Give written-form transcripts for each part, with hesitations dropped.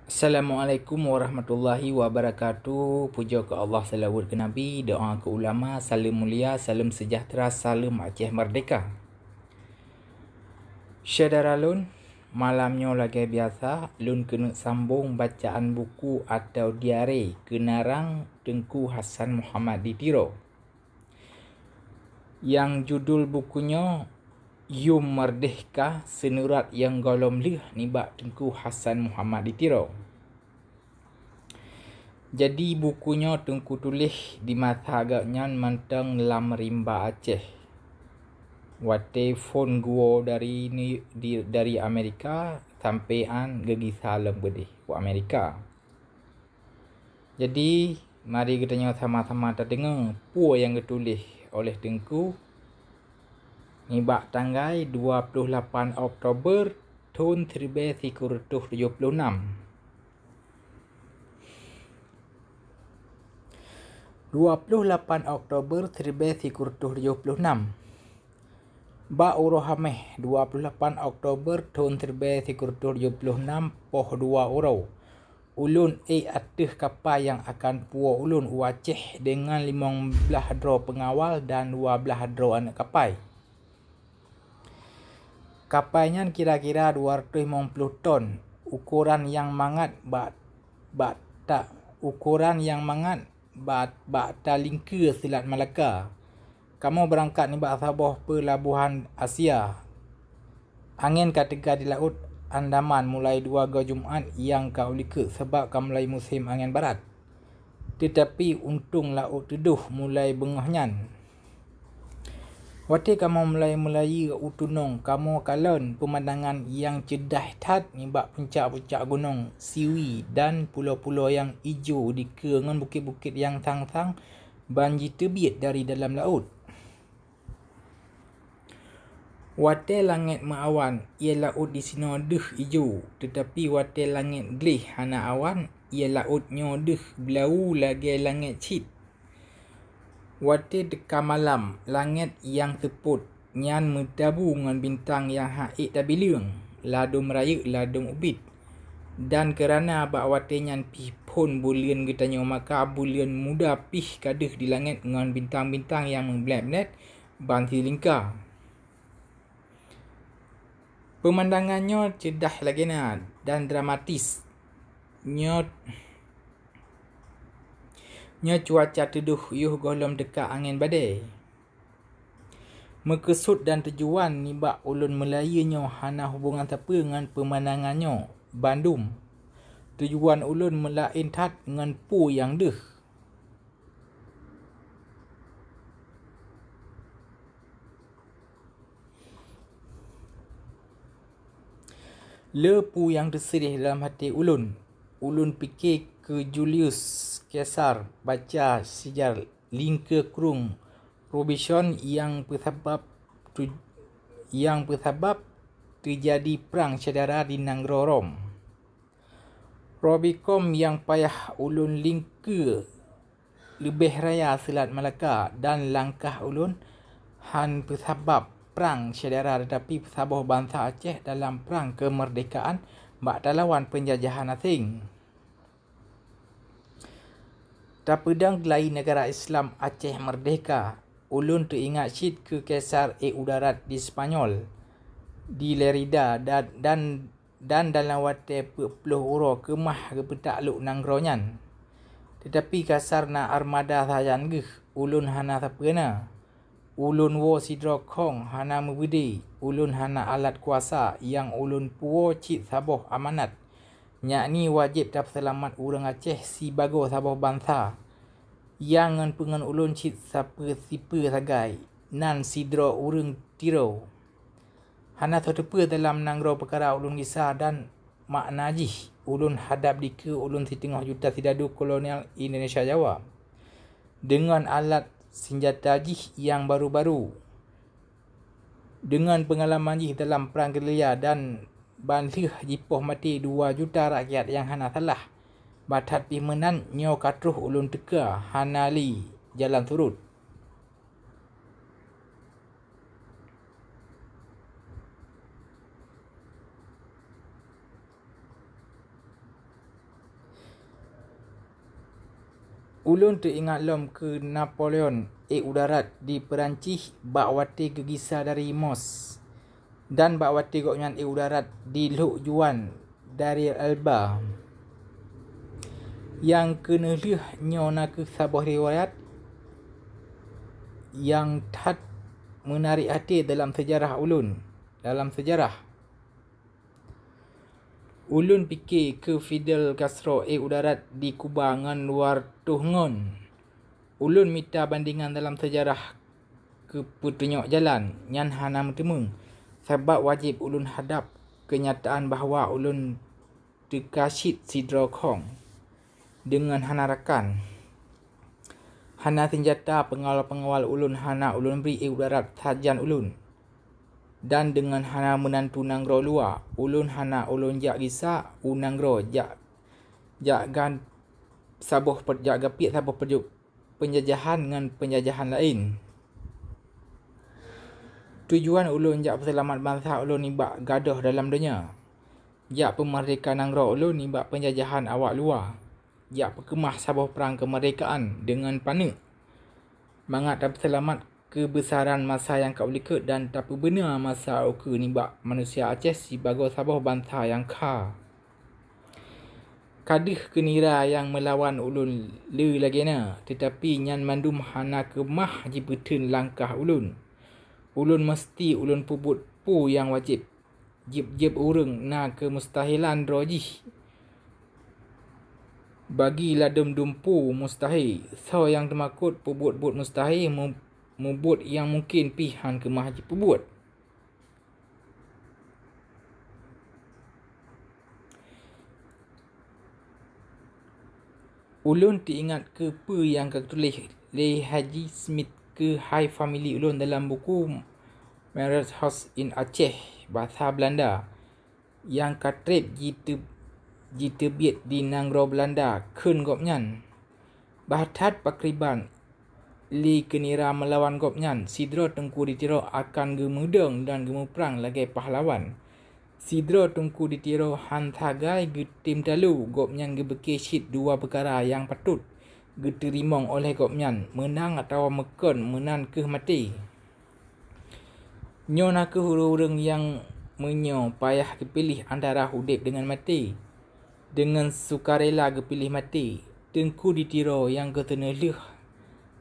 Assalamualaikum warahmatullahi wabarakatuh. Puja ke Allah, salawat ke Nabi, doa ke ulama, salam mulia, salam sejahtera, salam Aceh Merdeka. Saudara Lun, malamnya lagi biasa, Lun kena sambung bacaan buku atau diari Kenarang Tengku Hassan Muhammad di Tiro. Yang judul bukunya Yum Merdeka, Senurat yang golom lih nibak Tengku Hassan Muhammad di Tiro. Jadi bukunya Tengku tulis di masa agaknya mentang lam rimba Aceh. Wate phone gua dari Amerika sampean gegisa lam bedih ke Amerika. Jadi mari kita sama-sama terdengar pua yang ditulis oleh Tengku nibak tanggal 28 Oktober tahun 1976. 28 Oktober 1976. Ba urohameh 28 Oktober tahun 1976 poh 2 uro. Ulun atih kapal yang akan puo ulun Aceh dengan 15 dro pengawal dan 12 dro anak kapal. Kapalnya kira-kira 250 ton. Ukuran yang mangat Bata Lingka Selat Malaka. Kamu berangkat ni bak Sabah pelabuhan Asia. Angin katega di laut Andaman mulai 2 Jumaat yang kau lika sebab kau mulai musim angin barat. Tetapi untung laut teduh mulai bengahnya. Waktu kamu mulai utunong, kamu kalon pemandangan yang cedah tat nibak puncak-puncak gunung Siwi dan pulau-pulau yang hijau di dengan bukit-bukit yang sang-sang banji terbit dari dalam laut. Wate langit maawan, ia laut di sini deh hijau. Tetapi wate langit gelih hana awan, ia lautnya deh belau lagi langit cit. Wate deka malam, langit yang seput, nyan metabu dengan bintang yang haik tabileung, ladum raya, ladum ubit. Dan kerana bak wate nyan pih pun bulian getanya, maka bulian muda pih kaduh di langit dengan bintang-bintang yang membelat-belat banti lingkar. Pemandangannya cedah lagi dan dramatis. Nya cuaca teduh yuh golom dekat angin badai. Mekesud dan tujuan nibak ulun melayanya hana hubungan siapa dengan pemandangannya Bandung. Tujuan ulun melain tat dengan pu yang deh. Le pu yang tersedih dalam hati ulun. Ulun fikir ke Julius Caesar baca sejarah Lingka Krung Robinson yang bersebab terjadi perang saudara di Negara Rom. Robicom yang payah ulun lingka lebih raya Selat Malaka dan langkah ulun han bersebab perang saudara tetapi bersabah bangsa Aceh dalam perang kemerdekaan bak lawan penjajahan asing. Tapedang gelai negara Islam Aceh Merdeka, ulun teringat syit ke Kaisar Udarat di Spanyol, di Lerida dan dalam wate puluh uro kemah ke petakluk nangronyan. Tetapi kasar na armada sajan geh, ulun hana sapena. Ulun wo sidro kong hana membudi, ulun hana alat kuasa yang ulun puo cit saboh amanat. Yakni wajib tak selamat urang Aceh si bago saboh bangsa. Yang pengen ulun cit siapa sagai. Nan sidro urang tiro. Hana terdepa dalam nanggro perkara ulun kisah dan makna jih. Ulun hadap dika ulun setengah juta sidadu kolonial Indonesia Jawa. Dengan alat senjata jih yang baru-baru. Dengan pengalaman jih dalam perang gerilya dan banlih jipoh mati 2 juta rakyat yang hana salah. Batat pimenan nyo katruh ulun teka hana li jalan surut. Ulun teringat lom ke Napoleon udarat di Perancis bak wati gegisa dari Mos dan bak wati goknyan udarat di Luk Juan dari Elba. Yang kenelih nyona ke sebuah riwayat yang tad menarik hati dalam sejarah ulun. Dalam sejarah ulun fikir ke Fidel Castro udarat di Kuba ngan luar tuhngon. Ulun minta bandingan dalam sejarah ke petunjuk jalan nyan hana bertemu. Sebab wajib ulun hadap kenyataan bahawa ulun terkasit sidra kong dengan hana rakan. Hana senjata pengawal-pengawal ulun hana ulun beri udarat sajan ulun. Dan dengan hana menantu nanggro luar, ulun hana ulun jak gisa unanggro jak gan sabuh jak gapit sabuh penjajahan dengan penjajahan lain. Tujuan ulun jak selamat bangsa ulun nibak gaduh dalam dunia. Jak pemerdekaan nanggro ulun nibak penjajahan awak luar. Jak perkemah sabuh perang kemerdekaan dengan panik. Mangat dapat selamat kebesaran masa yang kau likut dan tak benar masa oke nibak manusia Aceh sebagai sabuh bangsa yang ka. Kadih kenira yang melawan ulun le lagena, tetapi nyan mandum hana kemah jibetin langkah ulun. Ulun mesti ulun pubut pu yang wajib. Jib urang na kemustahilan rojih. Bagi ladum dumpu mustahil. So yang temakut pubut-but mustahil mubut yang mungkin pihan kemah pubut. Ulun teringat ke apa yang kau tulis le Haji Smith ke High Family ulun dalam buku Marriage House in Aceh bahasa Belanda yang katrip jiterbit di Nanggro Belanda kun gopnyan. Bahatat pakriban li kenira melawan gopnyan, sidro Tengku Ditiro akan gemudeng dan gemuprang lagi pahlawan. Sidro Tengku Ditiro hantagai getim talu gopnyan gebekeshit dua perkara yang patut geterimong oleh gopnyan, menang atau mekon menan ke mati. Nyona ke hurung yang menyo payah kepilih antara hudip dengan mati. Dengan sukarela kepilih mati. Tengku Ditiro yang ketenelih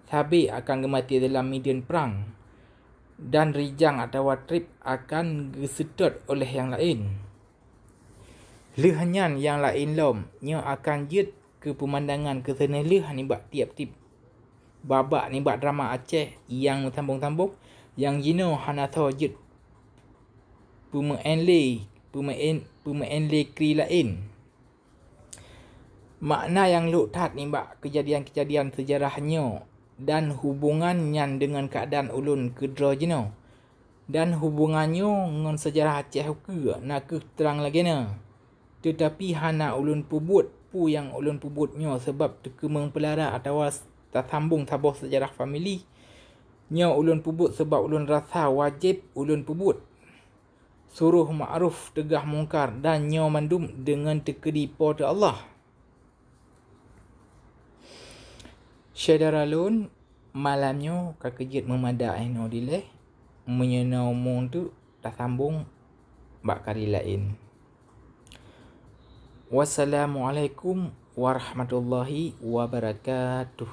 sabi akan gemati dalam medan perang. Dan rijang atau trip akan gesedot oleh yang lain. Lehanyan yang lain lom, nyo akan jet ke pemandangan ketenelih nibak tiap-tiap babak nibak drama Aceh yang sambung-sambung yang jino hana tho jet pemain le kri lain. Makna yang luktat nibak kejadian-kejadian sejarahnya dan hubungannya dengan keadaan ulun kedra jino. Dan hubungannya dengan sejarah Aceh ke nak ke terang lagi na. Tetapi hana ulun pubut pu yang ulun pubutnya sebab tekemeng pelara atau tak sambung sabuh sejarah family. Nya ulun pubut sebab ulun rasa wajib ulun pubut. Suruh ma'ruf tegah mungkar dan nya mandum dengan tekedi pada Allah. Saudara lun, malamnya kakejit memadak no dileh menyenau mung tu tak sambung bak kali lain. Wassalamualaikum warahmatullahi wabarakatuh.